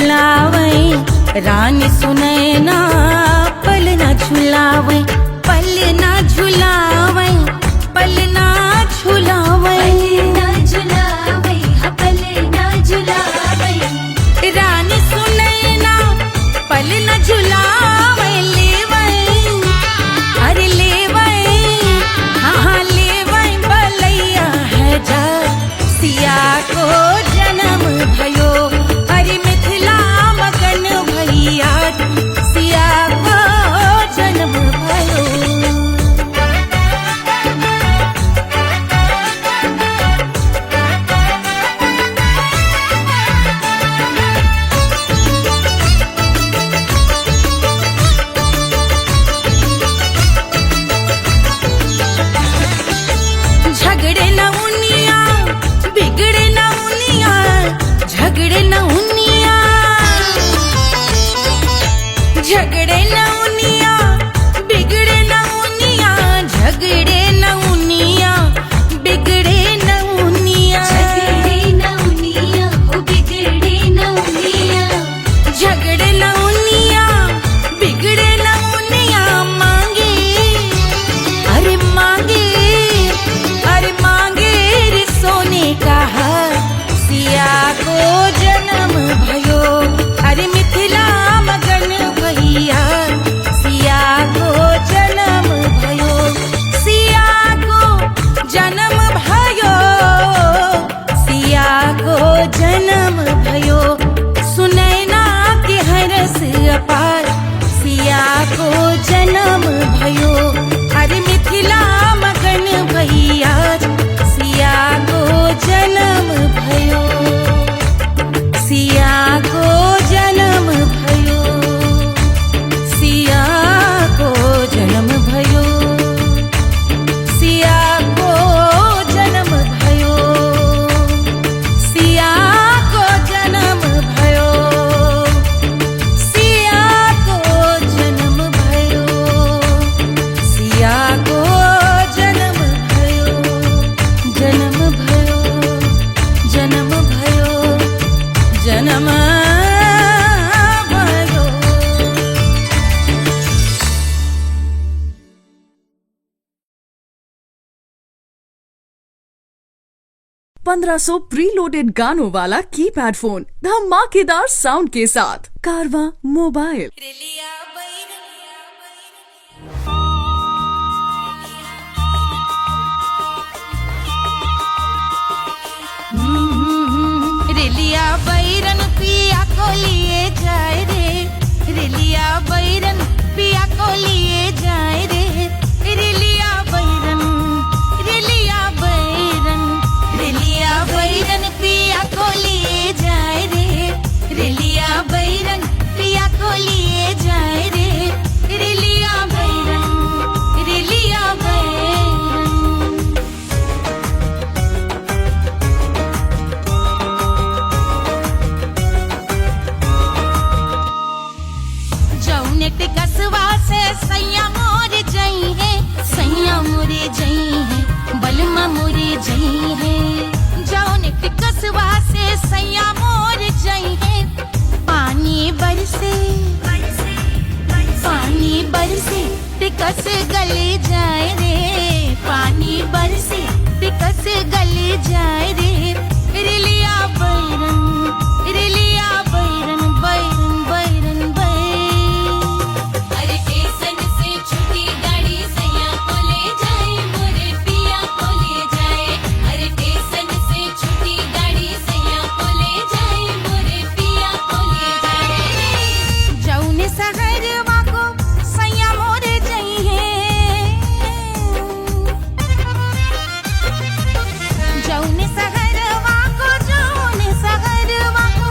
झुलावे रानी सुनैना, पल न झुलावे, पल न झुलावे, पल न झुलावे, पल न झुलावे, रानी सुनैना पल न झुलावे, लेवे अरे लेवे, हाँ लेवे बलैया है जा सिया को जन्म भयो, अरे मिथिला मगन भैया सिया को जन्म भयो। झगड़े न उनिया, बिगड़े न उनिया, झगड़े न उनिया, झगड़े न उनिया, बिगड़े न उनिया, झगड़े न उनिया, बिगड़े न उनिया, झगड़े न उनिया, बिगड़े न उनिया, झगड़े न उनिया, बिगड़े न उनिया, मांगे अरे मांगे, अरे मांगे रे सोने का हार, सिया को जन्म भयो, अरे मिथिला मगन भैया सिया को जन्म भयो, सिया को जन्म भयो, सिया को जन्म भयो, सुनैना के हरस अपार, सिया को जन्म भयो, अरे मिथिला मगन भैया सिया को जन्म भयो, सिया को जन्म भयो, सिया को जन्म भयो, सिया को जन्म भयो, सिया को जन्म भयो, सिया को जन्म भयो, सिया को जन्म भयो, जन्म भयो, जन्म भयो, जन्म भयो। 1500 प्रीलोडेड गानों वाला कीपैड फोन धमाकेदार साउंड के साथ कारवां मोबाइल। रेलिया बैरन पिया को लिए जाए रे, रेलिया बैरन पिया को लिए जाए रे, रेलिया बैरन, रेलिया बैरन, रेलिया बैरन पिया को लिए जाए रे, रेलिया बैरन पिया को लिए जाए रे, रेलिया बैरन, रेलिया बैरन। जौने ते कसवा से सैया मोरे जई है, सैया मोरे जई है, बलमा मोरे जई है, जौने ते कसवा से सैया मोरे जई है, पानी बरसे, पानी बरसे टिकस गले जाए रे, पानी बरसे टिकस गले जाए रे, रेलिया बैरन, रेलिया बैरन, बैरन बैरन बैरन। अरे स्टेशन से छुट्टी गाड़ी सैया को ले जाए, मोरे पिया को ले जाए, अरे स्टेशन से छुट्टी गाड़ी सैया को ले जाए, मोरे पिया को ले जाए। जौने सहरवा को सैया मोरे जई है, जौने सहरवा को, जौने सहरवा को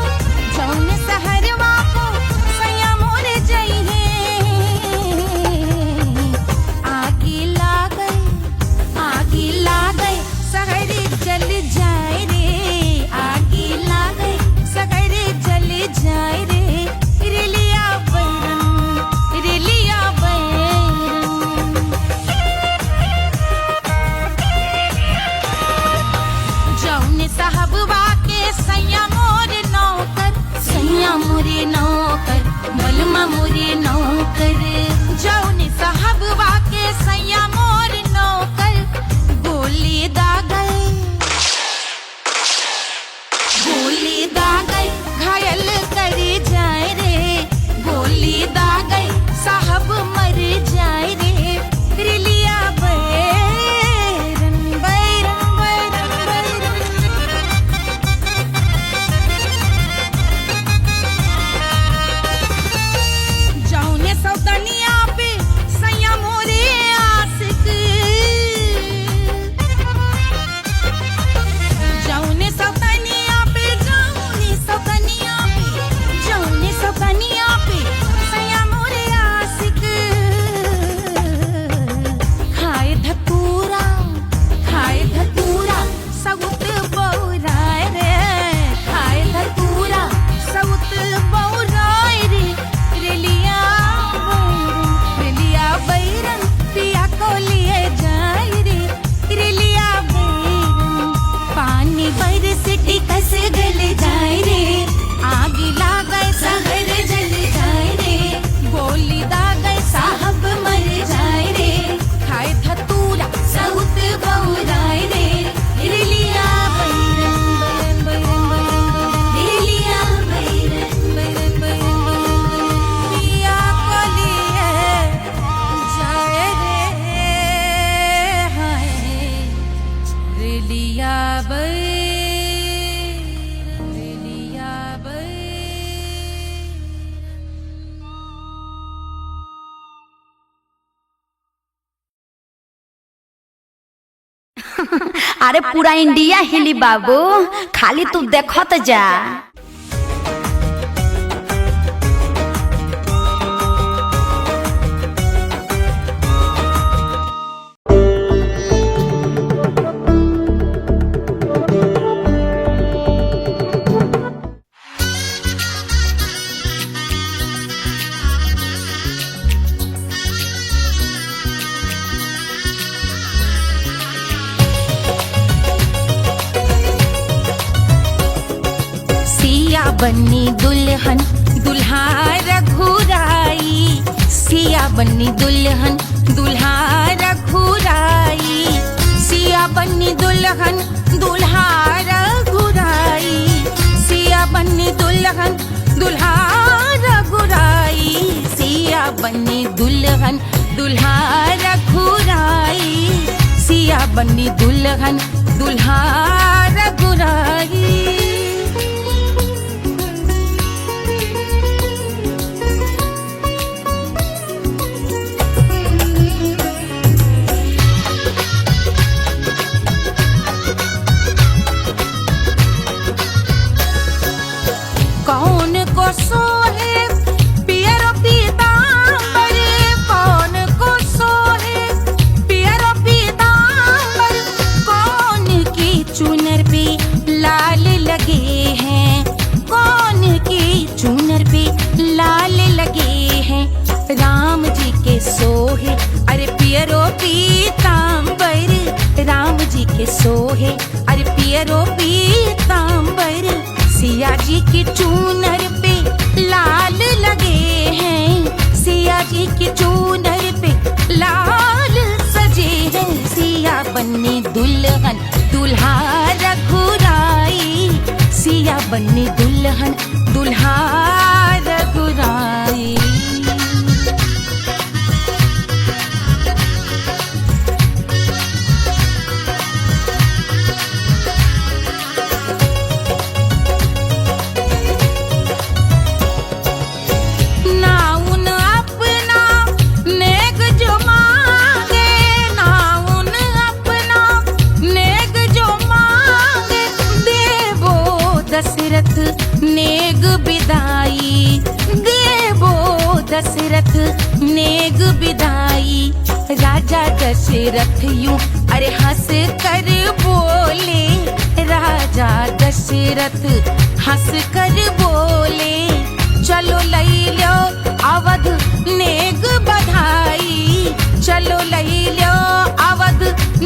अरे पूरा इंडिया हिली बाबू, खाली तू देखत जा। बन्नी दुल्हन दुल्हा रघुराई, सिया बन्नी दुल्हन दुल्हा रघुराई, सिया बन्नी दुल्हन दुल्हा रघुराई, सिया बन्नी दुल्हन दुल्हा रघुराई, सिया बन्नी दुल्हन दुल्हा रघुराई, सिया बन्नी दुल्हन दुल्हा रघुराई। कौन को सोहे पियरो पीतांबर, कौन को सोहे पियरो पीतांबर, कौन की चुनर पे लाल लगे हैं, कौन की चुनर पे लाल लगे हैं, राम जी के सोहे अरे पियरो पीतांबर, राम जी के सोहे अरे पियरो पीतांबर, सिया जी की चूनर पे लाल लगे हैं, सिया जी की चूनर पे लाल सजे हैं, सिया बन्नी दुल्हन दुल्हा रघुराई, सिया बन्नी दुल्हन दुल्हा रघुराई। दशरथ नेग बिदाई, देवो दशरथ नेग बिदाई, राजा दशरथ यूं अरे हंस कर बोले, राजा दशरथ हंस कर बोले, चलो लई लो अवध नेग बधाई, चलो लई लो अवध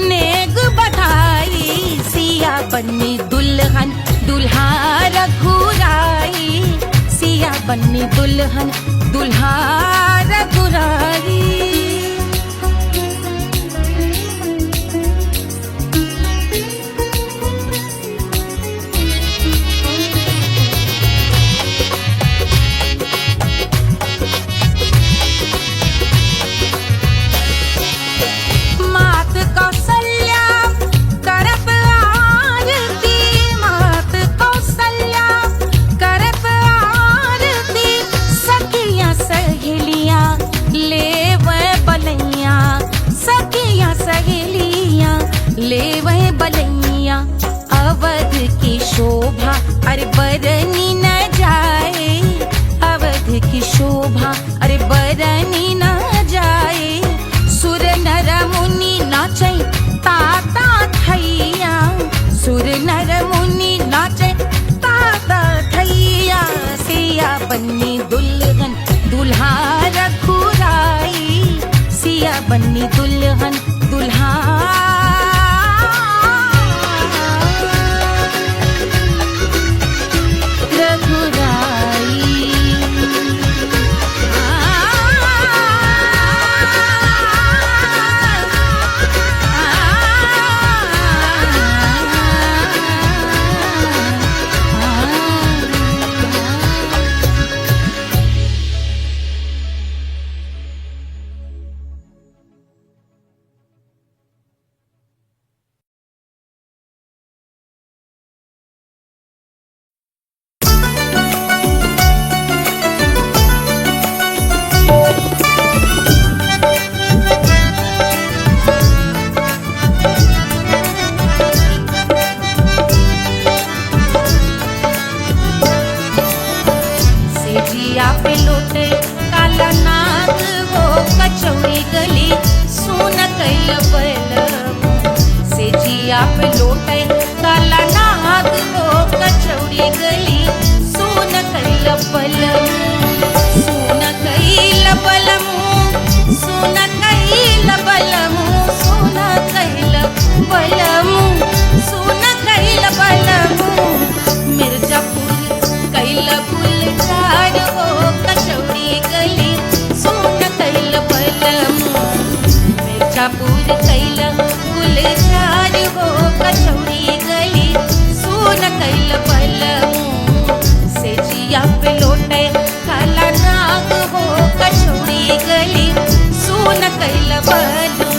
नेग बधाई, सिया बन्नी दुल्हन दुल्हा रघुराई, सिया बन्नी दुल्हन दुल्हा रघुराई। ले वह बलैया अवध की शोभा अरे बरनी न जाए, अवध की शोभा अरे बरनी न जाए, सुर नर मुनि नाचे ताता थैया, सुर नर मुनि नाचे ताता थैया, सिया बन्नी दुल्हन दुल्हा रघुराई, सिया बन्नी दुल्हन दुल्हा सेजिया पे लोटे काला नाग हो कचौड़ी गली सुन कैल बलमू सेजिया पे लोटे काला नाग हो कचौड़ी गली सुन कैल बलमू सुन कैल बलमू सुन कैल बलमू सुन कैल बलमू सुन कैल बलमू मिर्जापुर कैल गुलजार हो कचौड़ी गली सुन कैल बलमू मिर्जापुर कैल गुलजार हो कचौड़ी गली सुन कैल बलमू सेजिया पे लोटे काला नाग हो कचौड़ी गली सुन कैल बलमू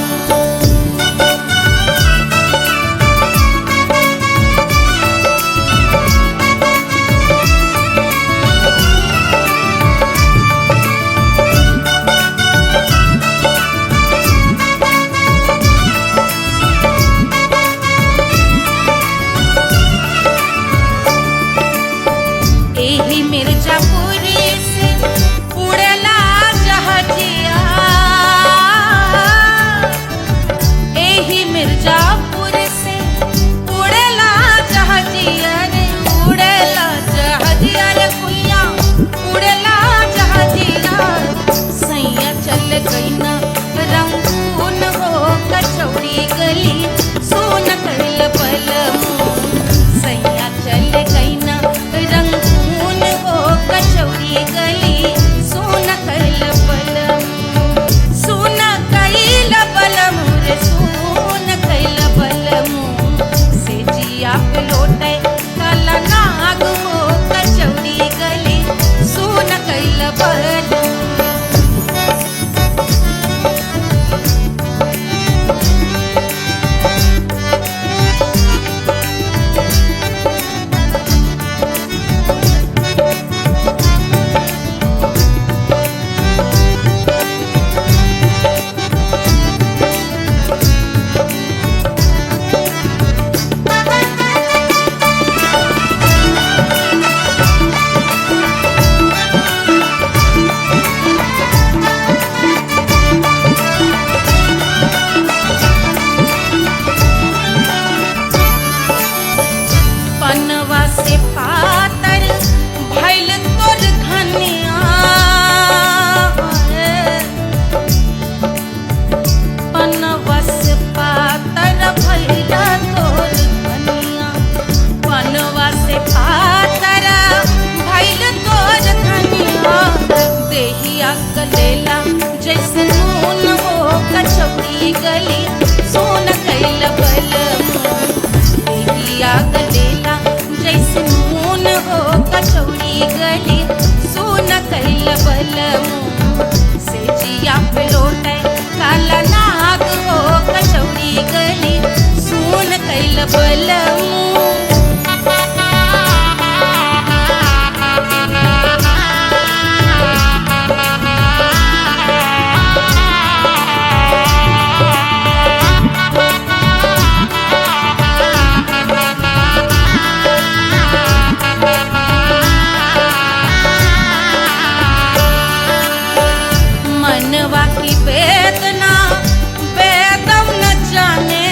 एही मिर्जापुर से उड़ला जहाजिया एही मिर्जापुर से उड़ला जहाजिया रे उड़ला जहाजिया रे कुइया उड़ला जहाजिया सैया चल गई ना रंगून हो कचौड़ी गली सोन कैल बलमू सैया चल गई ना रंगून हो कचौड़ी गली सोन कैल बलमू सोन कैल बलमू रे सोन कैल बलमू सेजिया पे लोटे काला नाग हो कचौड़ी गली सोन कैल बलमू पनवा से पातर भैल तोर धनिया पनवा से पातर भैल तोर धनिया पनवा से पातर भैल तोर धनिया देहिया गलेला जैसे नून हो कचौड़ी गली सोन कैल बलमू देहिया गलेला जैसे नून हो कचौड़ी गली सोन कैल बलमू सेजिया पे लोटे काला नाग हो कचौड़ी गली सोन कैल बलमू मनवा की वेदना वेदम न जाने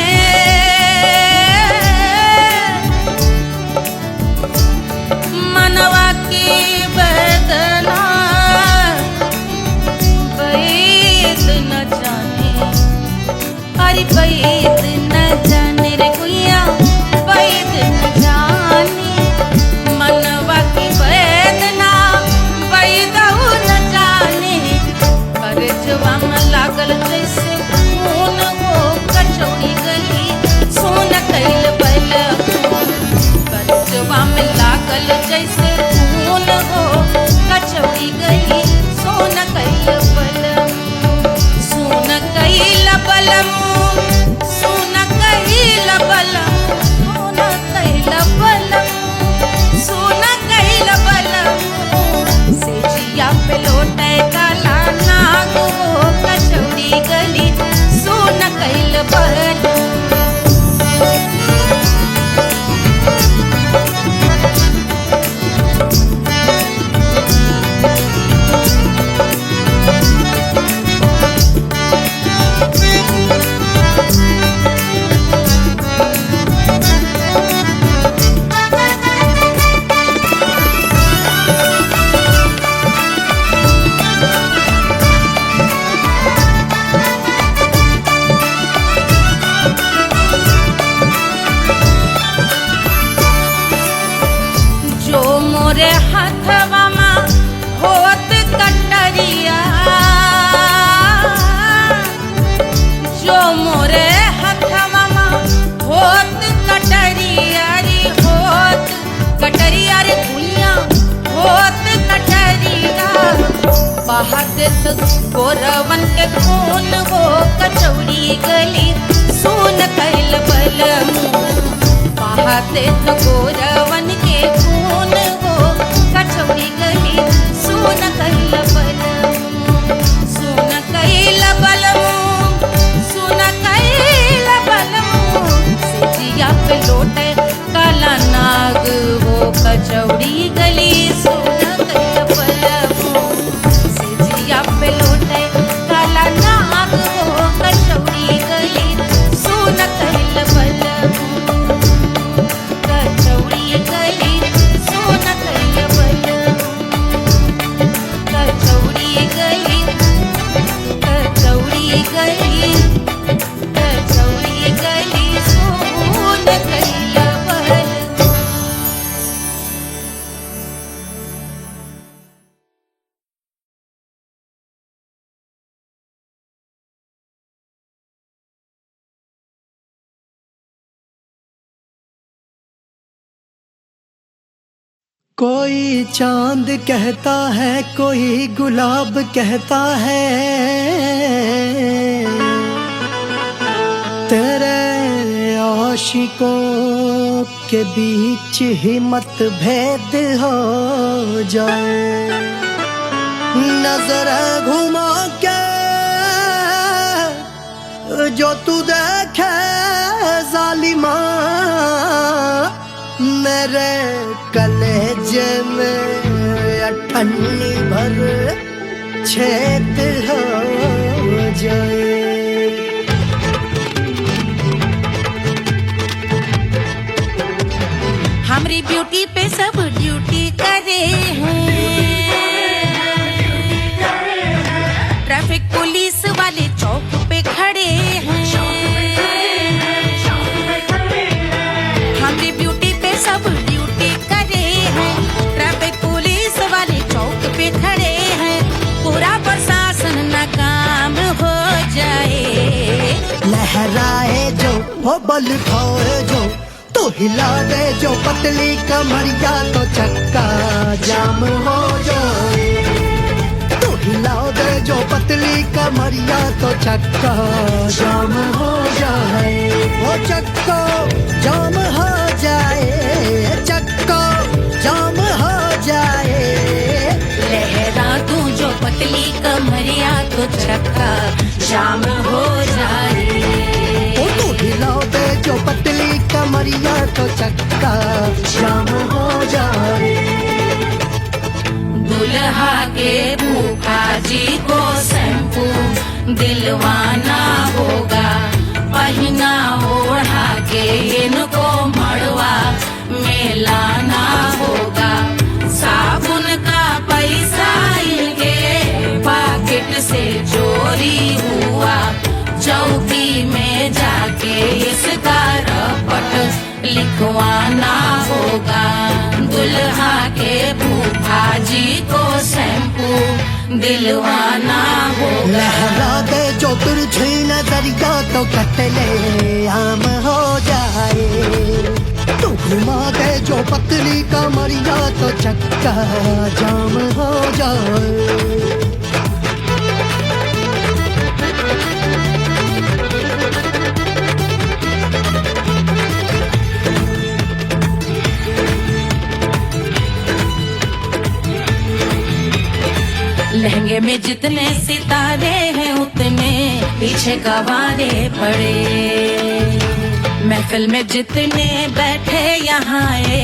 बहादुर गोरवन के खून वो कचौड़ी गली सुन कैल बलमू बहादुर गोरवन के खून वो कचौड़ी गली सुन कैल बलमू सुन कैल बलमू सुन कैल बलमू सिजिया पे लोटे काला नाग वो कचौड़ी गली सुन कैल बलमू सिजिया पे लोटे काला नाग वो कचौड़ी गली सुन कैल बलमू कचौड़ी गली सुन कैल बलमू कचौड़ी गली कचौड़ी गली कचौड़ी गली सुन कैल बलमू। कोई चांद कहता है कोई गुलाब कहता है तेरे आशिकों के बीच ही मतभेद हो जाए नजर घुमा के जो तू देखे जालिमा मेरे कलेजे में अठन्नी भर छेद हो जाए। हमारी ब्यूटी पे सब ड्यूटी करे हैं ट्रैफिक पुलिस वाले चौक पे खड़े हैं हमारी ब्यूटी पे सब ड्यूटी करे हैं ट्रैफिक पुलिस वाले चौक पे खड़े हैं पूरा प्रशासन नाकाम हो जाए लहराए जो वो बल खाए जो तो हिला दे जो पतली कमरिया तो चक्का जाम हो जाए तो हिला दे जो पतली कमरिया तो चक्का जाम हो जाए वो चक्का जाम हो जाए चक्का जाम हो जाए लहरा तू जो पतली कमरिया तो चक्का जाम हो जाए ओ तो हिला दे जो पतली कमरिया तो चक्का जाम हो जाए। दुल्हा के भूखा जी को शैम्पू दिलवाना होगा पहना ओढ़ा के इनको मड़वा में लाना होगा साबुन का पैसा इनके पॉकेट से चोरी हुआ चौकी में जाके इसका रपट लिखवाना होगा दुल्हा के भूखा जी को शैम्पू दिलवाना होगा लहरा दे जो तिरछी नजरिया तो कतले आम हो जाए तू घुमा दे जो पतली कमरिया तो चक्का जाम हो जाए। लहंगे में जितने सितारे हैं उतने पीछे गवारे पड़े महफिल में जितने बैठे यहाँ आए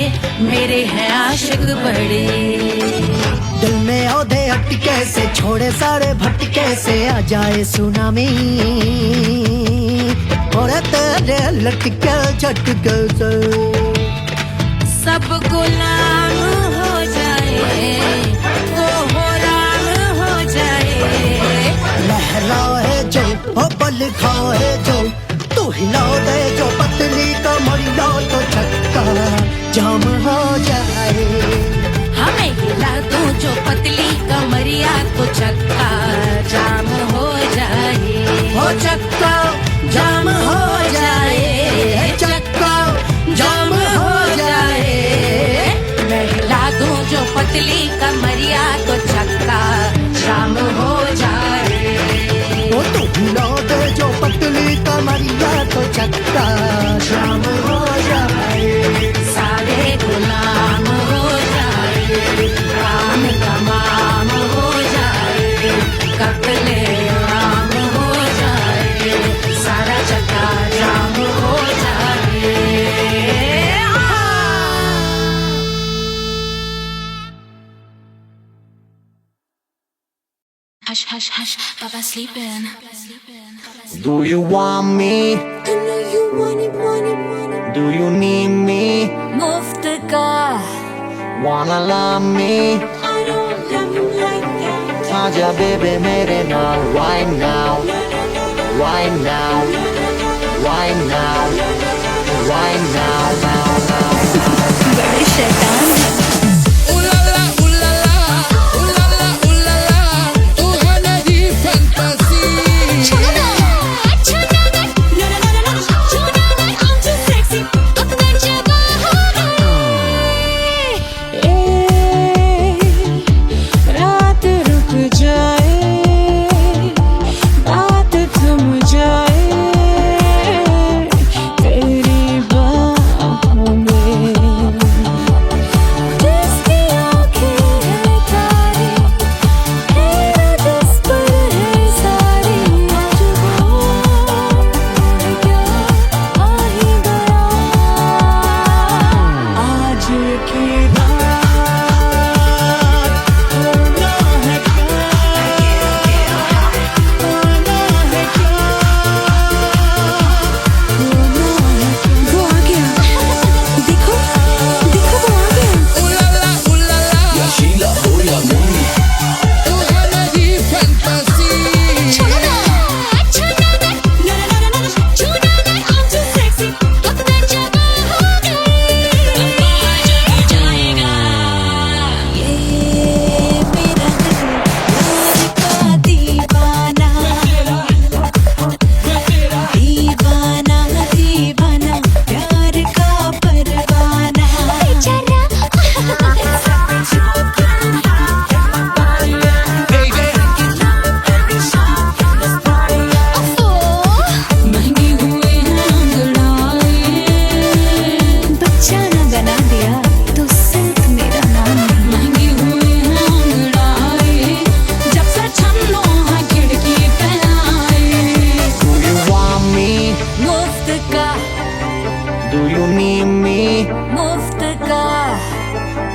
मेरे हैं आशिक बड़े दिल में औधे अटके से छोड़े सारे भटके से आ जाए सुनामी और तेरे लटके झटके से सब गुलाम हो जाए वो हो राम हो जाए लहराए जो ओ बल खाए जो तू हिला दे जो पतली कमरिया तो चक्का जाम हो जाए हमें हिला दो जो पतली कमरिया तो चक्का जाम हो जाए हो चक्का जाम हो जाए चक्का जाम हो जाए मैं हिला दूं जो पतली कमरिया तो चक्का जाम Hush, hush, hush, Baba sleeping. Do you want me? I know you want it. Do you need me? मुफ्त का Wanna love me? I don't love you like that. आजा baby मेरे नाल right now, right now, right now, right now, now, now. बड़े शैतान हैं।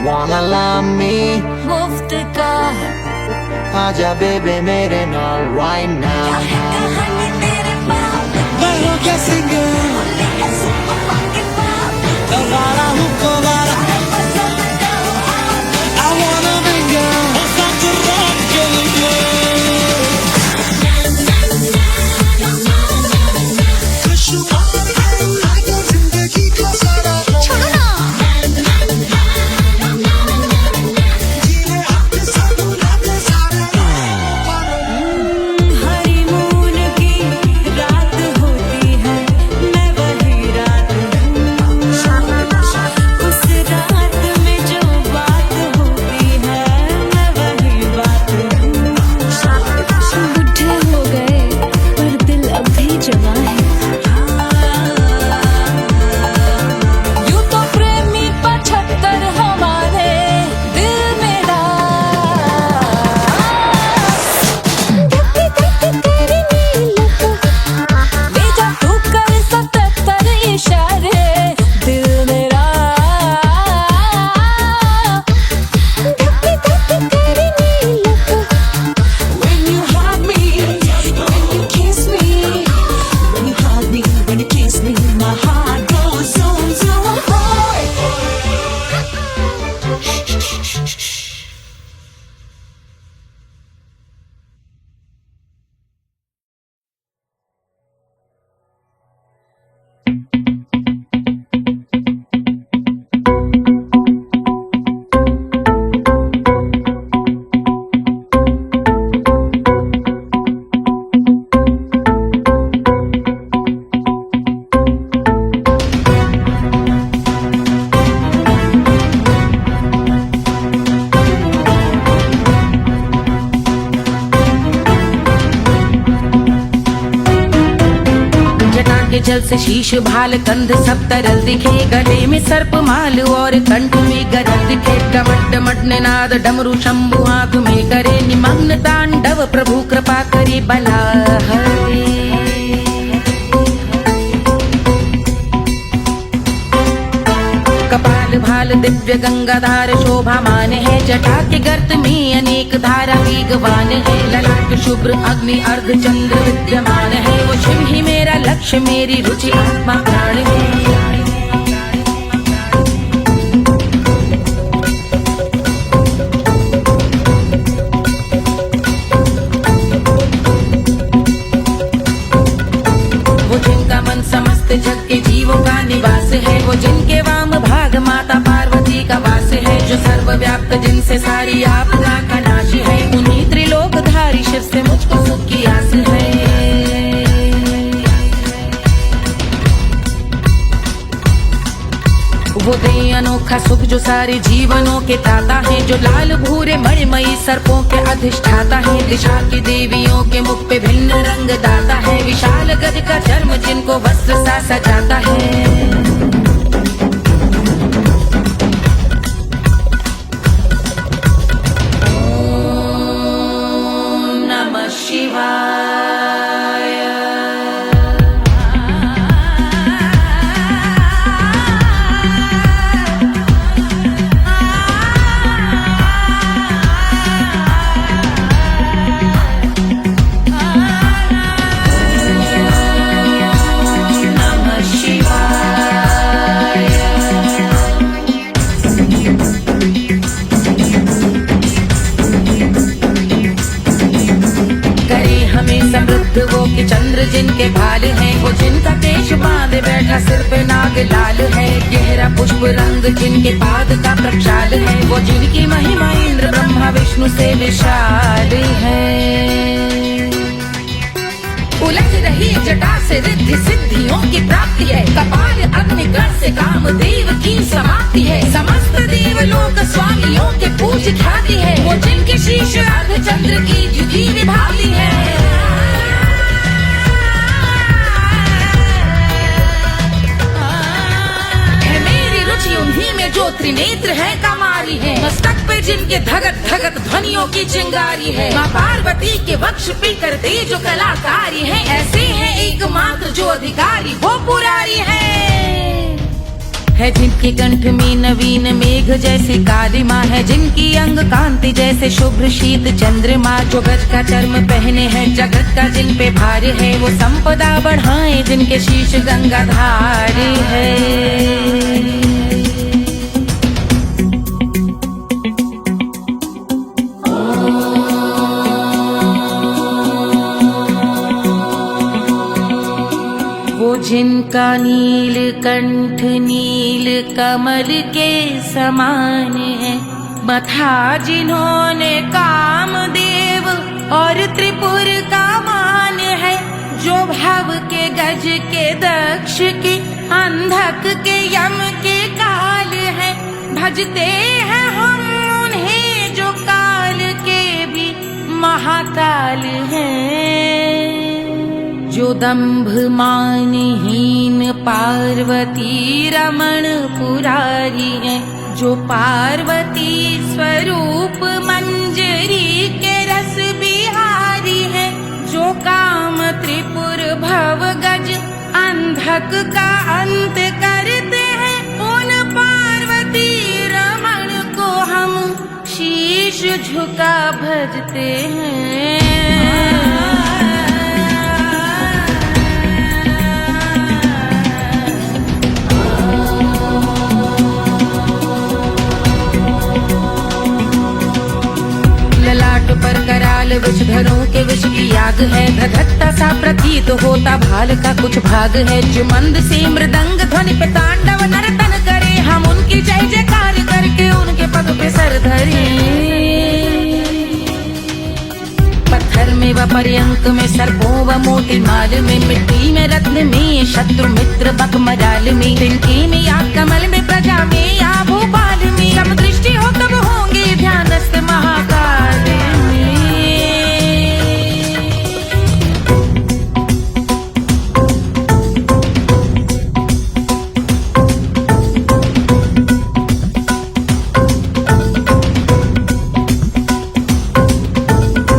Wanna love me? मुफ्त का आजा baby मेरे नाल right now. मैं हो क्या single? दोबारा हूँ दोबारा. I wanna mingle. साथ रात के लिए. जिंदगी का सारा जल से शीश भाल कंध सब तरल दिखे, गले में सर्प माल और कंठ में गरल दिखे। डमट डमट निनाद डमरू शंभु आंख में करे निमग्न तांडव, प्रभु कृपा करे बला हरे। कपाल भाल दिव्य गंगाधार शोभामान है, जटा के गर्त में अनेक धारा वेगवान है, ललाट शुभ्र अग्नि अर्ध चंद्र विद्यमान है, वो शिव ही मेरा लक्ष्य मेरी रुचि आत्मा प्राण है। समस्त जग के जीवों का निवास है, वो जिनके वाम भाग माता पार्वती का वास है, जो सर्वव्याप्त जिनसे सारी आपदा का नाश है, उन्हीं त्रिलोकधारी शिव से मुझको सुख की आस है। वो दे अनोखा सुख जो सारे जीवनों के दाता है, जो लाल भूरे मणिमयी सर्पों के अधिष्ठाता है, दिशा की देवियों के मुख पे भिन्न रंग दाता है, विशाल गज का चर्म जिनको वस्त्र सा सजाता है। ओम नमः शिवाय। समृद्ध वो कि चंद्र जिनके भाल हैं, वो जिनका केश बांधे बैठा सिर पे नाग लाल है, गहरा पुष्प रंग जिनके पाद का प्रक्षाल है, वो जिनकी महिमा इंद्र ब्रह्मा विष्णु से विशाल है। उलझ रही जटा से रिद्धि सिद्धियों की प्राप्ति है, कपाल अग्निगण से कामदेव की समाप्ति है, समस्त देवलोक स्वामियों के पूज ख्याति है, वो जिनके शीश अर्ध चंद्र की जुदी विभावती है। उन्हीं में जो त्रिनेत्र है कमारी है, मस्तक पे जिनके धगत धगत ध्वनियों की चिंगारी है, माँ पार्वती के वक्ष पे करते जो कलाकारी है, ऐसे हैं एकमात्र जो अधिकारी वो पुरारी है जिनके कंठ में नवीन मेघ जैसे कालिमा है, जिनकी अंग कांति जैसे शुभ्र शीत चंद्रमा, जो गज का चर्म पहने हैं जगत का जिन पे भार है, वो संपदा बढ़ाए जिनके शीश गंगाधार है। जिनका नील कंठ नील कमल के समान है, मथा जिन्होंने कामदेव और त्रिपुर का मान है, जो भव के गज के दक्ष के अंधक के यम के काल है, भजते हैं हम उन्हें जो काल के भी महाकाल हैं, जो दंभ मानहीन पार्वती रमण पुरारी है, जो पार्वती स्वरूप मंजरी के रस बिहारी है, जो काम त्रिपुर भव गज अंधक का अंत करते हैं, उन पार्वती रमण को हम शीश झुका भजते हैं। ललाट पर कराल विषधरों के विष की आग है, धधकता सा प्रतीत होता भाल का कुछ भाग है, जो मंद से मृदंग ध्वनि पे तांडव नर्तन करे, हम उनकी जय जयकार करके उनके पद पे सर धरे। पत्थर में व पर्यंक में सर्पों व मोटी माल में, मिट्टी में रत्न में शत्रु मित्र बक मजाल में, तिनके में या कमल में प्रजा में या भोपाल में, सब दृष्टि हो तब होंगे ध्यानस्थ महाकाल में।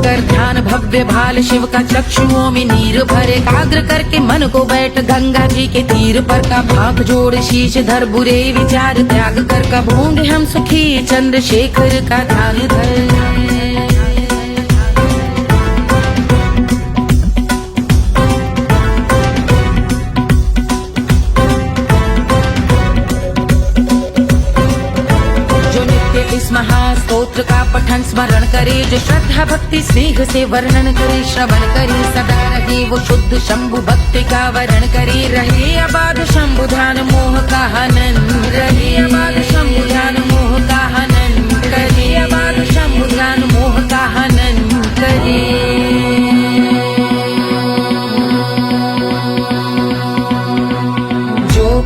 कर ध्यान भव्य भाल शिव का चक्षुओं में नीर भरे एकाग्र करके मन को बैठ गंगा जी के तीर पर का भाग जोड़ शीश धर बुरे विचार त्याग कर कब होंगे हम सुखी चंद्रशेखर का ध्यान धर। इस महास्तोत्र का पठन स्मरण करे जो श्रद्धा भक्ति स्नेह से वर्णन करे श्रवण करे सदा रहे वो शुद्ध शंभु भक्ति का वर्ण करे रहे अबाध शंभु ध्यान मोह का हनन रहे अबाध शंभु ध्यान मोह का हनन करे अबाध शंभु ध्यान मोह का हनन करे।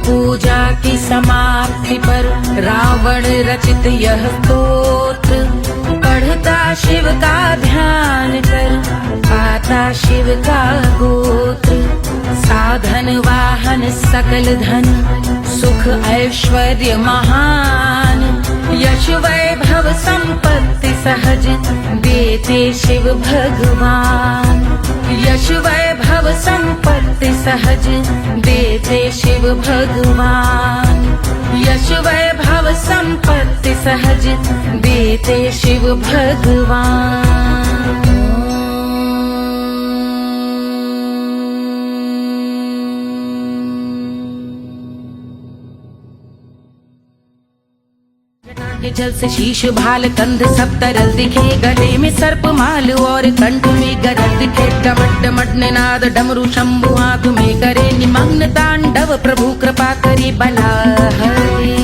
पूजा की समाप्ति पर रावण रचित यह स्तोत्र पढ़ता शिव का ध्यान कर पाता शिव का गोत्र साधन वाहन सकल धन सुख ऐश्वर्य महान यश वैभव संपत्ति सहज देते शिव भगवान यश वैभव संपत्ति सहज देते शिव भगवान यश वैभव संपत्ति सहज देते शिव भगवान। के जल से शीश भाल कंध सब तरल दिखे गले में सर्प माल और कंठ में गरल दिखे डमट डमट निनाद डमरू शंभु आंख में करे निमग्न तांडव प्रभु कृपा करे बला हरे।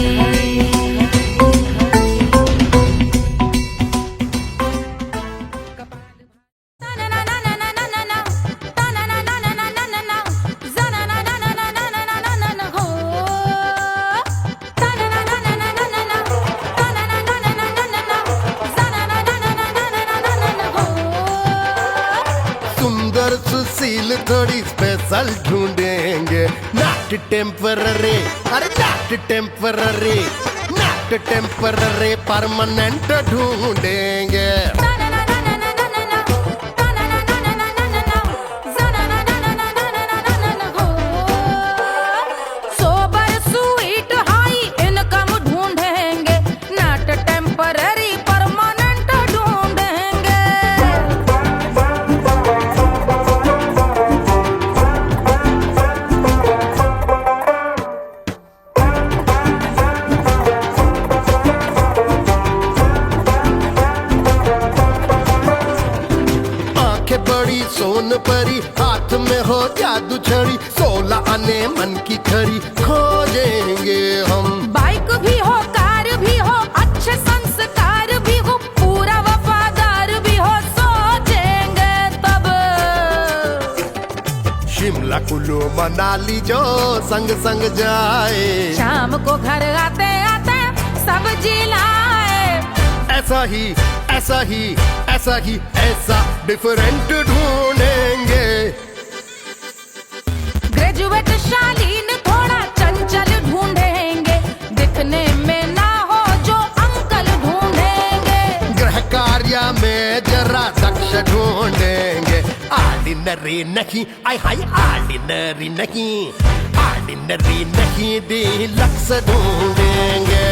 सुशील थोड़ी स्पेशल ढूंढेंगे नॉट टेम्पररी अरे not temporary not temporary permanent ढूंढेंगे। सोबर स्वीट हाई इनकम ढूंढेंगे नॉट टेम्पररी परमानेंट ढूंढेंगे। बड़ी सोन परी हाथ में हो जादू छड़ी 16 आने मन की खरी खोजेंगे हम। बाइक भी हो कार भी हो अच्छे संस्कार भी हो पूरा वफादार भी हो सोचेंगे तब। शिमला कुल्लू मनाली जो संग संग जाए शाम को घर आते आते सब्जी लाए। ऐसा ही ऐसा ही ऐसा ही ऐसा डिफरेंट ढूंढेंगे। ग्रेजुएट शालीन थोड़ा चंचल ढूंढेंगे दिखने में ना हो जो अंकल ढूंढेंगे। गृह कार्य में जरा दक्ष ढूंढेंगे ऑर्डिनरी नहीं आई हाई ऑर्डिनरी नहीं ऑर्डिनरी नहीं डीलक्स ढूंढेंगे।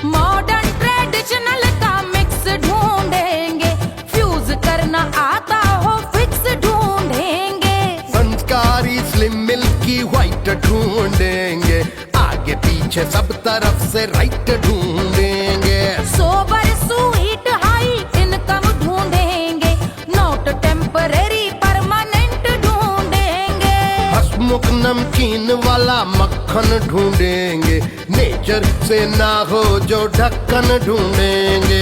मॉडर्न ट्रेडिशनल का मिक्स ढूंढेंगे फ्यूज करना आता हो फिक्स ढूंढेंगे। संस्कारी स्लिम मिल्की व्हाइट ढूंढेंगे आगे पीछे सब तरफ से राइट ढूंढेंगे। सोबर स्वीट हाई इनकम ढूंढेंगे नॉट टेम्पररी परमानेंट ढूंढेंगे। हसमुख नमकीन वाला मक्खन ढूंढेंगे नेचर से ना हो जो ढक्कन ढूंढेंगे।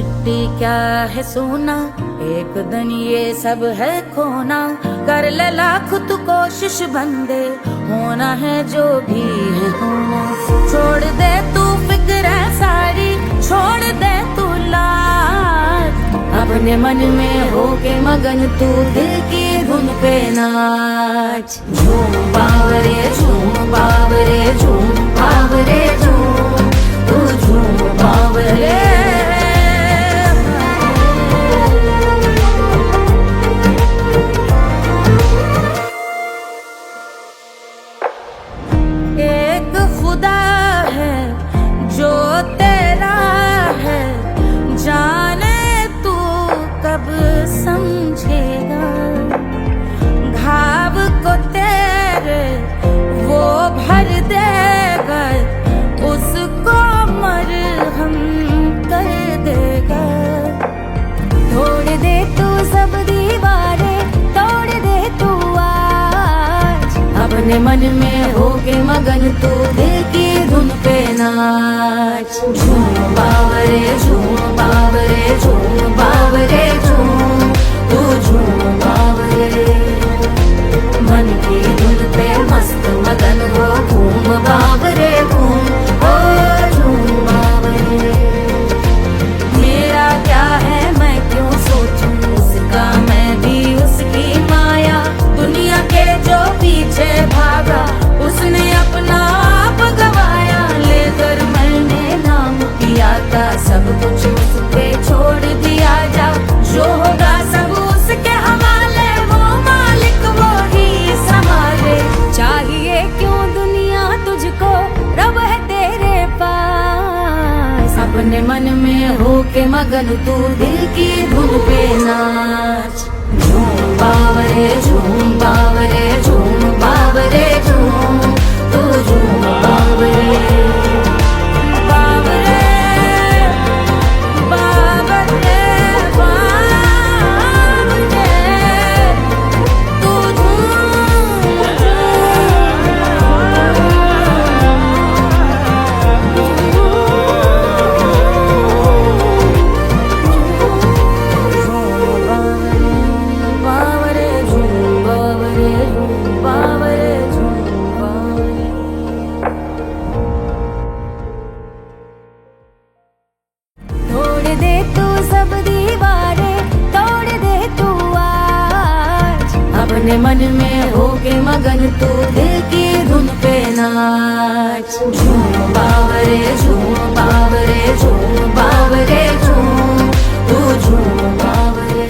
मिट्टी क्या है सोना, एक दिन ये सब है खोना। कर ले लाख तू कोशिश बंदे, होना है जो भी है होना। छोड़ दे तू फिक्र सारी, छोड़ दे तू लाज, अपने मन में होके मगन तू दिल की धुन पे नाच। झूम बावरे झूम बावरे झूम बावरे झूम, तू झूम बावरे। एक खुदा है जो तेरा है, जाने तू कब समझेगा। घाव को तेरे वो भर देगा, उसको मरहम कर देगा। तोड़ दे तू सब दीवारें, तोड़ दे तू आज, अपने मन में होके मगन तू दिल की धुन पे नाच। झूम बावरे झूम बावरे झूम बावरे झूम, तू झूम बावरे। मन की धुन पे मस्त मगन हो, घूम बावरे घूम, ओ झूम बावरे। मेरा क्या है मैं क्यों सोचूं उसका, मैं भी उसकी माया। दुनिया के जो पीछे भागा, उसने अपना आप गवाया। लेकर मैंने नाम किया था, सब कुछ उस पे छोड़ दिया जा। जो होगा सब उसके हवाले, वो मालिक वो ही संभाले। चाहिए क्यों दुनिया तुझको, रब है तेरे पास। अपने मन में होके मगन तू दिल की धुन पे नाच। झूम बावरे झूम बावरे झूम बावरे झूम, तू झूम बावरे। बावरे बावरे बावरे, तू बावरे झूम बावरे झूम बावरे झूम बावरे। तोड़ दे तू सब दीवारें, तोड़ दे तू आज, अपने मन में होके मगन तू दिल की धुन पे नाच। झूम बावरे झूम बावरे झूम बावरे झूम, तू झूम बावरे।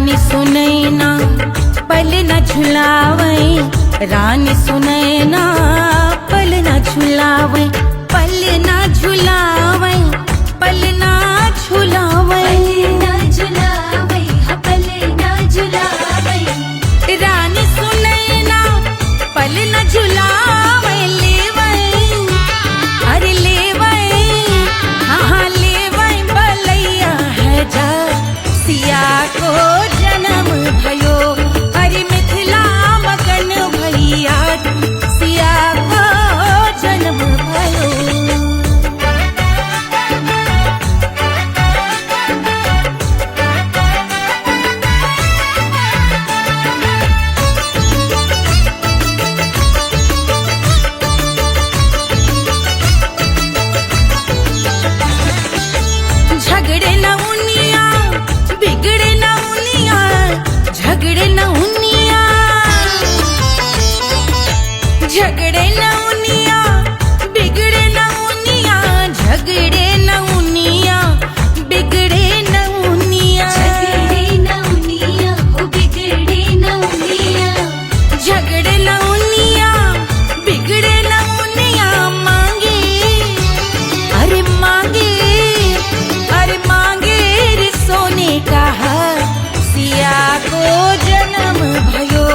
रानी सुनैना पल न झुलावे, रानी सुनैना पल न झुलावे, पल न झुलावे, पल न झुलावे, रानी सुनैना पल न झुलावे, लेवै अरे लेवै हाँ लेवै बलैया है जा सिया को जन्म भयो, अरे मिथिला मगन भैया सिया को जन्म भयो। झगड़े न उनिया बिगड़े न उनिया, झगड़े न उनिया, झगड़े न उनिया बिगड़े न उनिया, झगड़े न उनिया बिगड़े न उनिया, झगड़े न उनिया बिगड़े न उनिया, मांगे अरे मांगे, अरे मांगे रे सोने का हार सिया को जन्म भयो,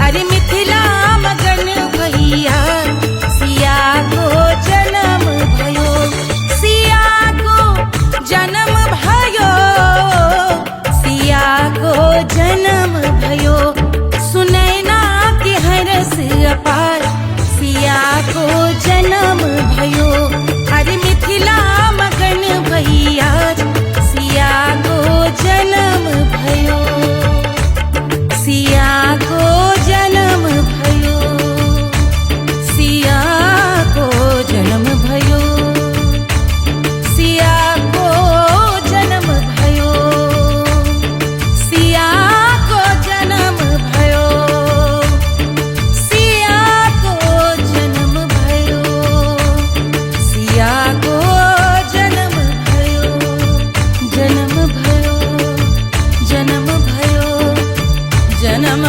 अरे मिथिला मगन भैया सिया को जन्म भयो, सिया को जन्म भयो, सिया को जन्म भयो, सुनैना के हरस अपार सिया को जन्म भयो, अरे मिथिला मगन भैया सिया को जन्म भयो, सिया को जन्म भयो, सिया को जन्म भयो, सिया को जन्म भयो, सिया को जन्म भयो, सिया को जन्म भयो, सिया को जन्म भयो, जन्म भयो, जन्म भयो, जन्म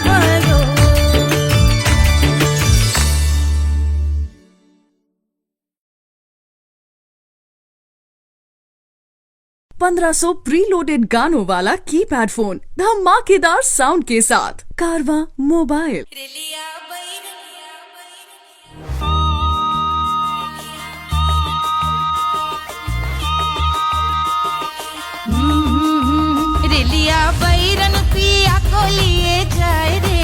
भयो। 1500 प्रीलोडेड गानों वाला कीपैड फोन धमाकेदार साउंड के साथ कारवा मोबाइल। रेलिया बैरन पिया को लिए जाए रे,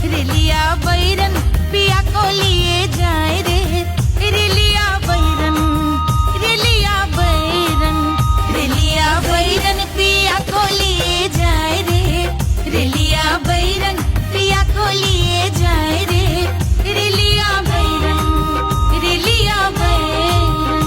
रेलिया बैरन पिया को लिए जाए रे, रेलिया बैरन, रेलिया बैरन, रेलिया बैरन पिया को लिए जाए रे, रेलिया बैरन पिया को लिए जाए रे, रेलिया बैरन, रेलिया बैरन।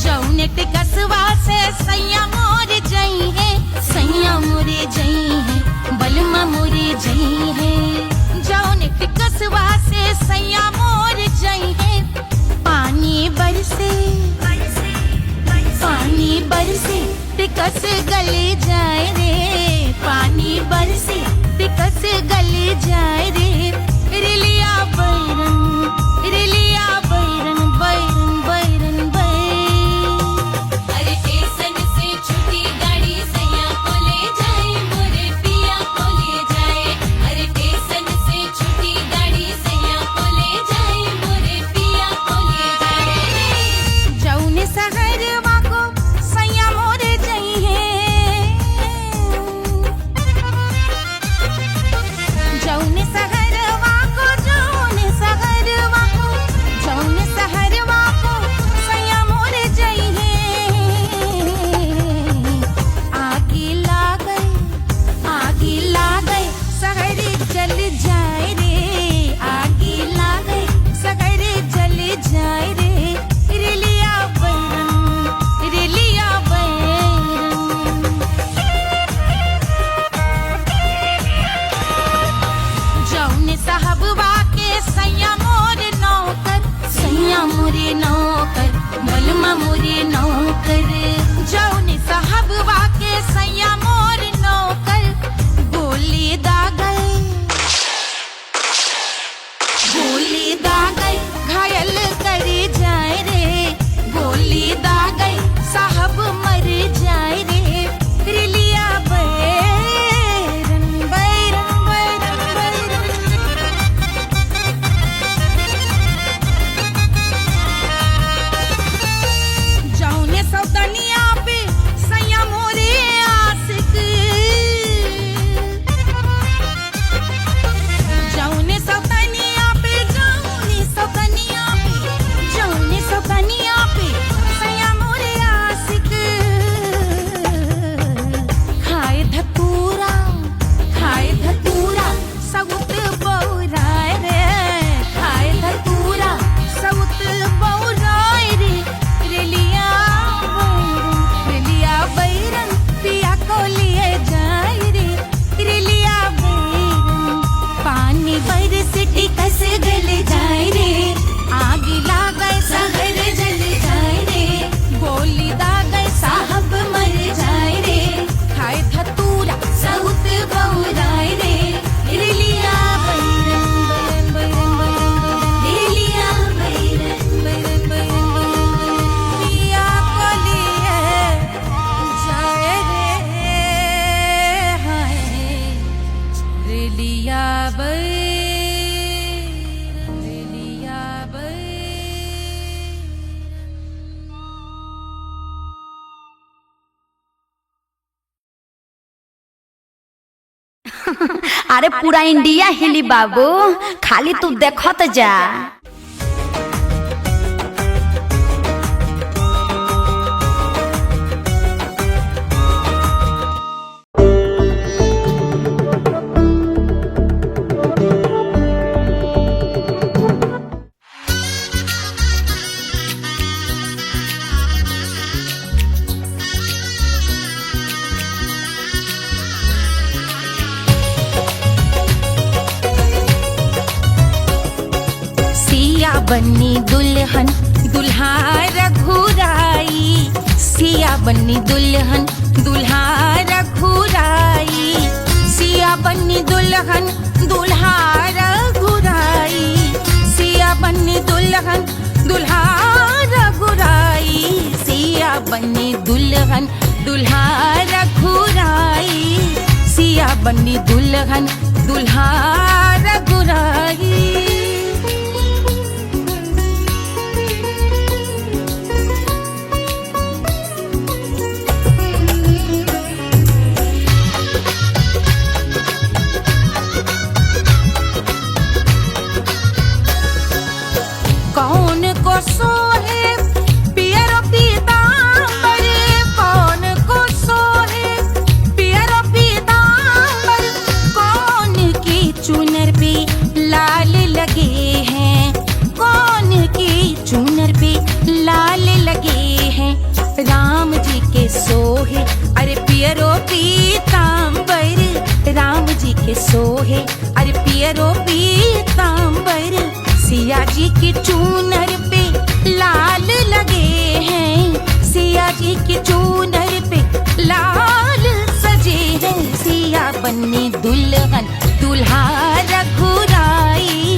जौने के कसवा से सैया मोर जई है, सैया मोरे जई है, बलमा मोरे जई है, जौने के कसवा से सैया मोर जई है, पानी बरसे, पानी बरसे टिकस गले जाए रे, पानी बरसे टिकस गले जाए रे, रेलिया बैरन, रेलिया बैरन, बैरन बैरन बैरन। अरे स्टेशन से छुट्टी गाड़ी सैया को ले जाए, मोरे पिया को ले जाए, अरे स्टेशन से छुट्टी गाड़ी सैया को ले जाए, मोरे पिया को ले जाए। जौने सहरवा को सैया मोरे जई है, जौने सहरवा को, जौने सहरवा को, जौने मोरे नौकर जौने साहबवा के सैया मोर नौकर गोली दागल घायल करे जाए रे गोली दागल साहब मर जाए रे रिलिया बैरन बैरन बैरन बैरन जौने सौतनिया पे सैया मोरे आशिक जौने सौतनिया पे सैया मोरे आशिक खाए धतूरा सउत बौराय रे खाए धतूरा सउत बौराय रे रेलिया बैरन पिया को लिए जाए रे रेलिया बैरन पानी बरसिटी कस गल जाए रे आग लागे शहर जल जाए रे गोली दागे साहब मर जाए रे खाए धतूरा सउत बौराय रे रिलिया बैरन बैरन बैरन रिलिया बैरन बैरन बैरन पिया को लिए जाए रे हाय रिलिया बैरन अरे पूरा इंडिया हिली बाबू, खाली तू देखत जा। बन्नी दुल्हन दुल्हा रघुराई सिया बन्नी दुल्हन दुल्हा रघुराई सिया बन्नी दुल्हन दुल्हा रघुराई सिया बन्नी दुल्हन दुल्हा रघुराई सिया बन्नी दुल्हन दुल्हा रघुराई सिया बन्नी दुल्हन दुल्हा रघुराई कौन को सोहे पियरो पीतांबर कौन को सोहे पियरो पीतांबर कौन की चुनर पे लाल लगे हैं कौन की चुनर पे लाल लगे हैं राम जी के सोहे अरे पियरो पीतांबर राम जी के सोहे अरे पियरो पीतांबर सिया जी की चूनर पे लाल लगे हैं सिया जी की चूनर पे लाल सजे हैं सिया बन्नी दुल्हन दुल्हा रघुराई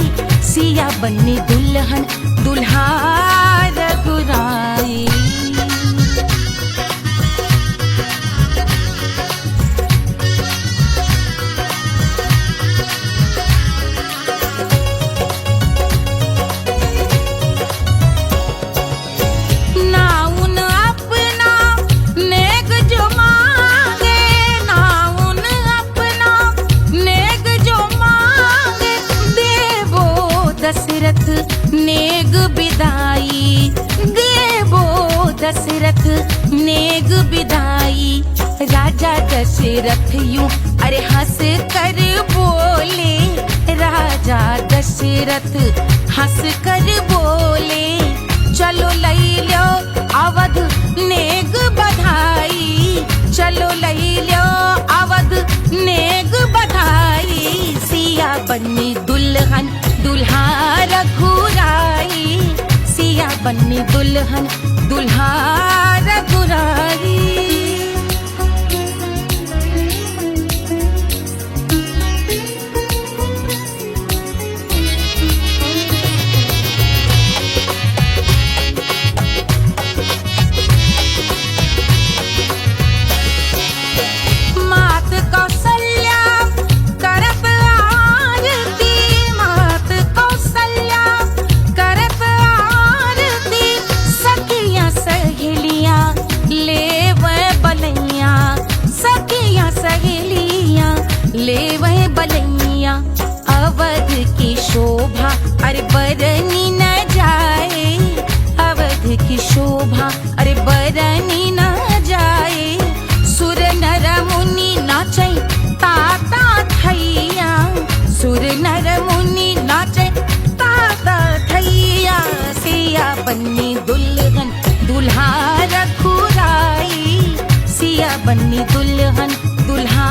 सिया बन्नी दुल्हन दुल्हा रघुराई दशरथ नेग बिदाई देवो दशरथ नेग बिदाई राजा दशरथ यूं अरे हंस कर बोले राजा दशरथ हंस कर बोले चलो लई लो अवध नेग बधाई चलो लई लो अवध नेग बधाई सिया बन्नी दुल्हन दुल्हा रघुराई सिया बन्नी दुल्हन दुल्हा रघुराई। ले वह बलैया अवध की शोभा अरे बरनी न जाए, अवध की शोभा अरे बरनी न जाए। सुर नर मुनि नाचे ताता थैया, सुर नर मुनि नाचे ताता थैया। सिया बन्नी दुल्हन दुल्हा रघुराई, सिया बन्नी दुल्हन दुल्हा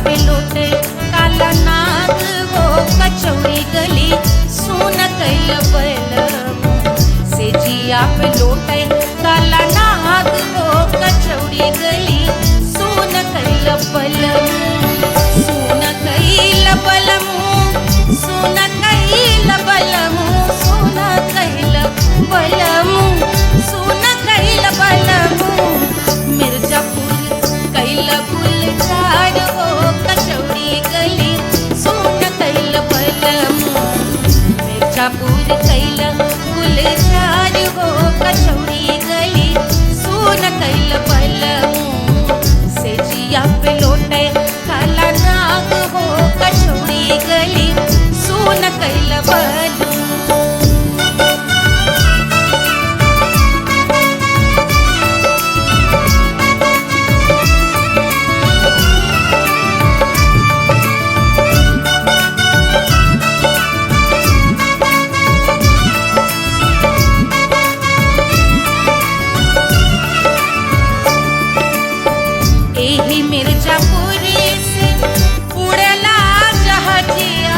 पे लोटे काला नाग वो कचौड़ी गली सुन कैल बलमु। से जिया पे लोटे काला नाग वो कचौड़ी गली सुन कैल बलमु, सुन कैल बलमु, सुन कैल बलमु, सुन कैल बलमु, सुन कैल बलमु। मिर्जापुर कैल गुलजार वो कचौड़ी गली सुन कैल बलमु, मिर्जापुर कैल गुलजार वो कचौड़ी गली सुन कैल बलमु। से जिया पे लोटे काला नाग वो कचौड़ी गली सुन कैल बलमु। मिर्जापुरी से उड़ला जहाजिया,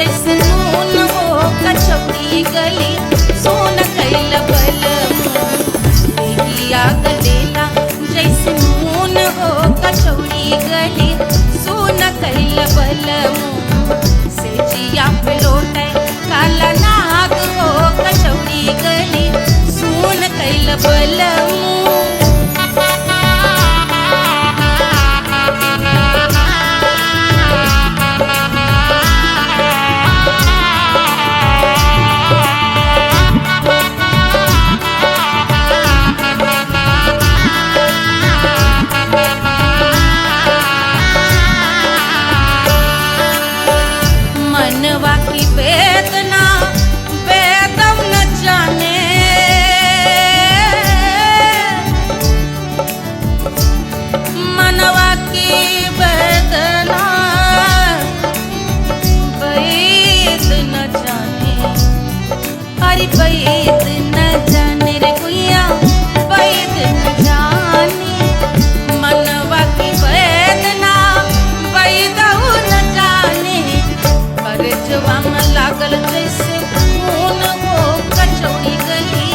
जैसे नून हो कचौड़ी गली सोन कैल बलमुआ गलेला जैसे नून हो कचौड़ी गली सोन कैल बलमुआ से जिया पे लौटे काला नाग हो कचौड़ी गली सोन कैल बलमुआ मनवा की वेदना वेदम न जाने मनवा की वेदना वेद न जाने अरे वेद न जाने रे गुइया वेद न जाने मनवा की वेदना वेद न जाने करजवा में लागल जैसे खून हो कचौड़ी गली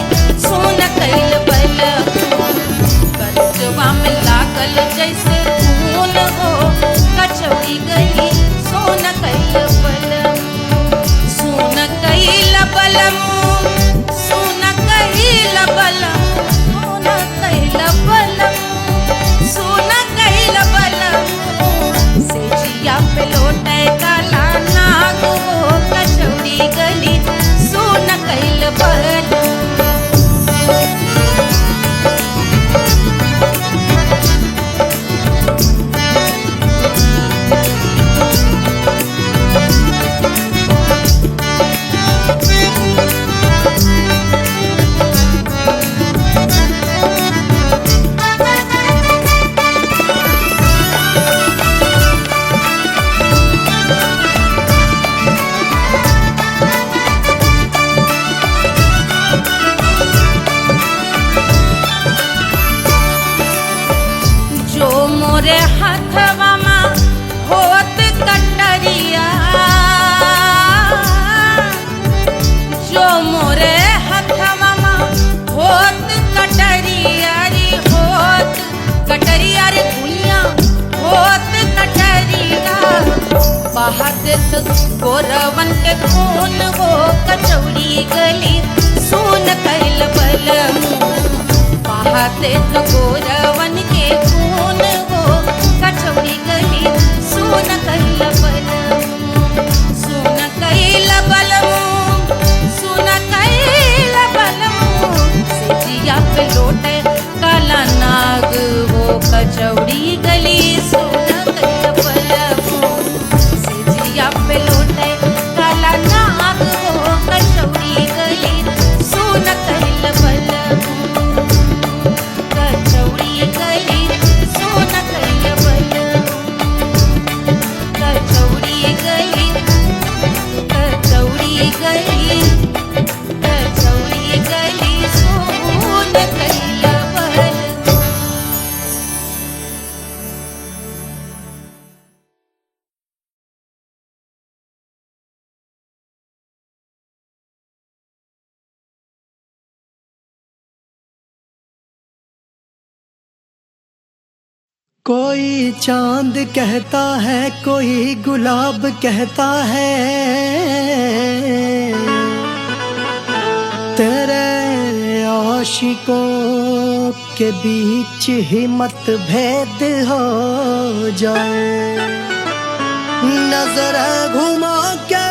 सोन कैल बलमुआ करजवा में लागल जैसे खून हो कचौड़ी गली सोन कैल बलमुआ सोन कैल बलमुआ सोन कैल बलमुआ सोन कैल बलमुआ से जिया पे लौटे काला नाग हो कचौड़ी गली सोन कैल बलमुआ जो मोरे हथवा में होत कटरिया जो मोरे हथवा में होत कटरिया रे होत कटरिया रे दुनिया होत कटरिया बहात गोरवन के खून हो कचौड़ी गली सोन कैल बलमुआ बहाते तो गोरवन के खून हो कचौड़ी गली सोन कैल बलमुआ सोन कैल बलमुआ सोन कैल बलमुआ से जिया पे लौटे काला नाग हो कचौड़ी गली सोन कैल बलमुआ से जिया पे लौटे काला नाग हो कचौड़ी गली सोन कैल बलमुआ कचौड़ी गली सोन कैल बलमुआ कचौड़ी गली कचौड़ी गली कचौड़ी गली सोन कैल बलमुआ कोई चांद कहता है कोई गुलाब कहता है तेरे आशिकों के बीच ही मतभेद हो जाए नजर घुमा के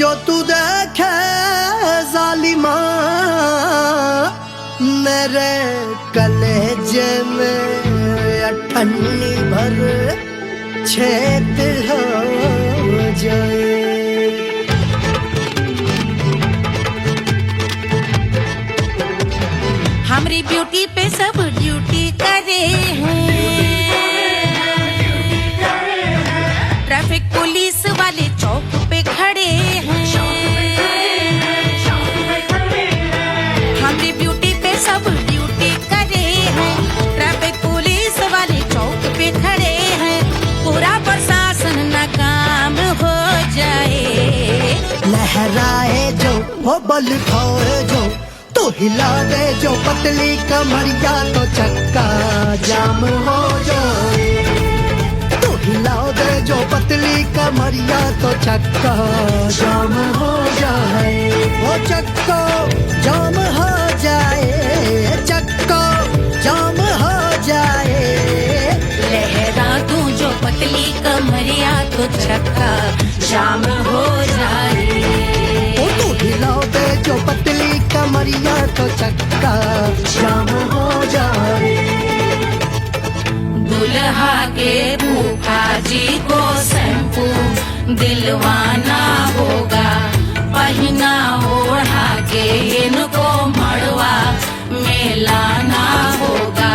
जो तू देखे जालिमा मेरे कलेजे में अठन्नी भर छेद हो जाए हमारी ब्यूटी पे सब ड्यूटी करे हैं ट्रैफिक पुलिस वाले चौक पे खड़े हैं हमारी ब्यूटी पे सब ड्यूटी करे हैं ट्रैफिक पुलिस वाले चौक पे खड़े हैं पूरा प्रशासन नाकाम लहराए जो वो बल खाए जो तो हिला दे जो पतली कमरिया तो चक्का जाम हो जाए। तो हिला दे जो पतली कमरिया तो चक्का जाम हो जाए। वो चक्का जाम हो जाए, चक्का जाम हो जाए। लहरा तू जो पतली कमरिया तो चक्का जाम हो जाए। ओ तो हिला दे जो पतली कमरिया तो चक्का जाम हो जाए। दुल्हा के फूफा जी को शैम्पू दिलवाना होगा, पहना ओढ़ा के इनको मड़वा में लाना होगा।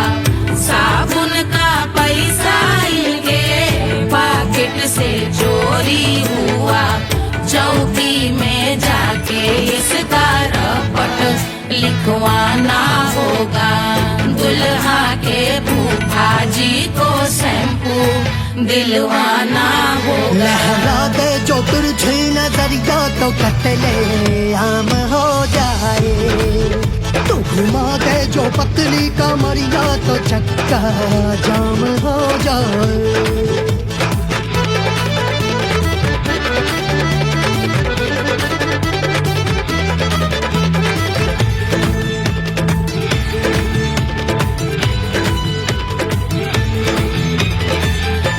साबुन का पैसा इनके पॉकेट से चोरी हुआ, चौकी में जाके इसका रपट लिखवाना होगा। दुल्हा के फूफा जी को शैम्पू दिलवाना होगा। लहरा दे जो तुरझी नजरिया तो कतले आम हो जाए। तू घुमा दे जो पतली कमरिया तो चक्का जाम हो जाए।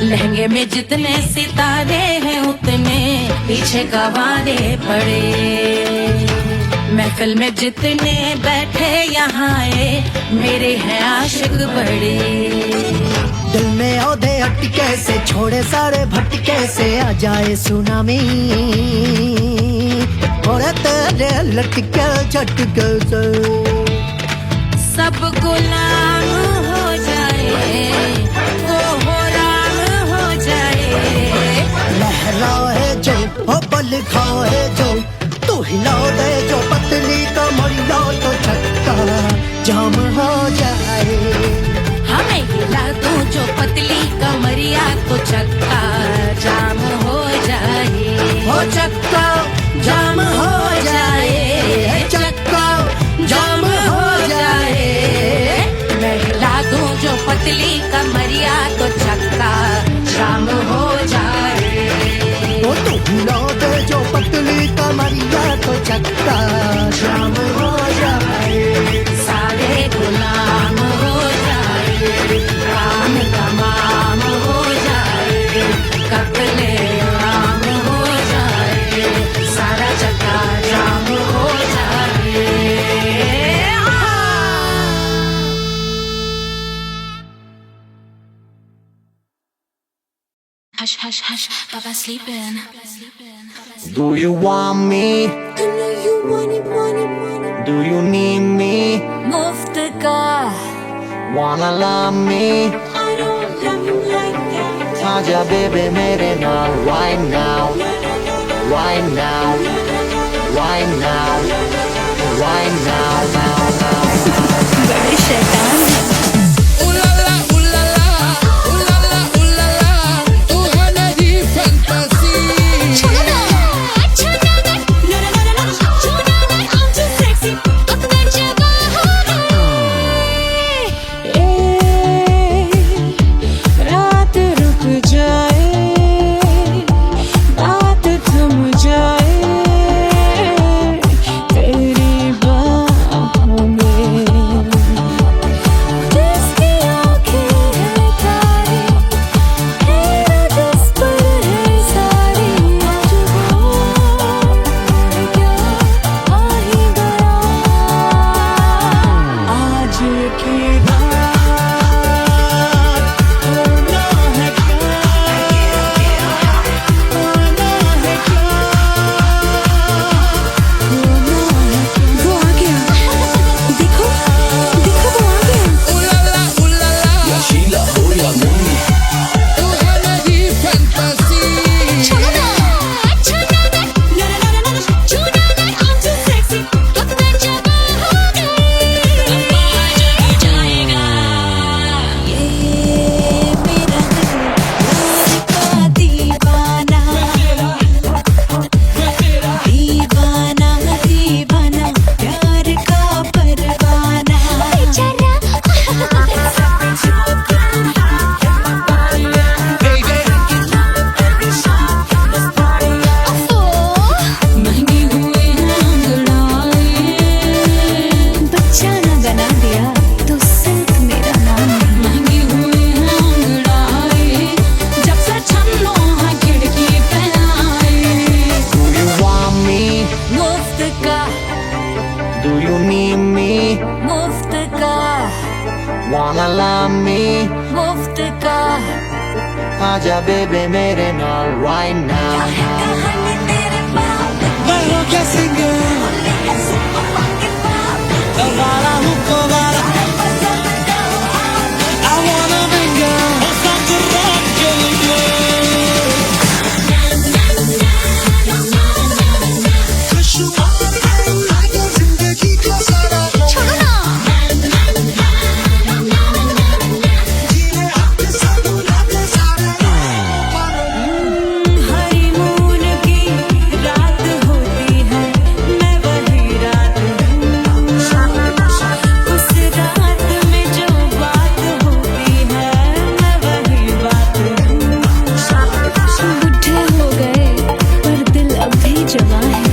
लहंगे में जितने सितारे हैं उतने पीछे गवारे पड़े। महफिल में जितने बैठे यहाँ आए मेरे हैं आशिक बड़े। दिल में औधे अटके से छोड़े सारे भटके से आ जाए सुनामी। और तेरे लटके झटके से सब गुलाम हो जाए, वो हो राम हो जाए। लहराए जो वो बल खाए जो तू हिला दे जो पतली कमरिया तो चक्का जाम हो जाए। हमें हिला तू जो पतली कमरिया तो चक्का जाम हो जाए। वो चक्का जाम हो जाए, चक्का जाम हो जाए। मैं हिला दूं जो पतली कमरिया तो चक्का जाम हो जाए। वो तो हिला दे जो पतली कमरिया तो चक्का जाम हो जाए। सारे गुलाम हो जाए, काम तमाम हो जाए, कत्ले आम हो जाए, सारा चक्का जाम हो जाए। Hush, hush, hush, Baba sleeping. Do you want me? I know you want it, want it, want it. Do you need me? मुफ्त का Wanna love me? I don't love you like that. आजा baby मेरे नाल right now, right now, right now, right now, now, now. बड़े शैतान हैं। Mummy मुफ्त का आजा बेबे मेरे नाल right now कहानी तेरे बाप मैं हूँ क्या सिंगर वाला हूँ कोवाला I wanna be girl और साथ rock के लिए खुशहाल लागे जिंदगी का सारा छोड़ो ना जीने अपने साथ लागे सारा हनीमून की रात होती है मैं वही रात हूँ उस रात में जो बात होती है मैं वही बात हूँ बुढ़े हो गए पर दिल अब भी जवान है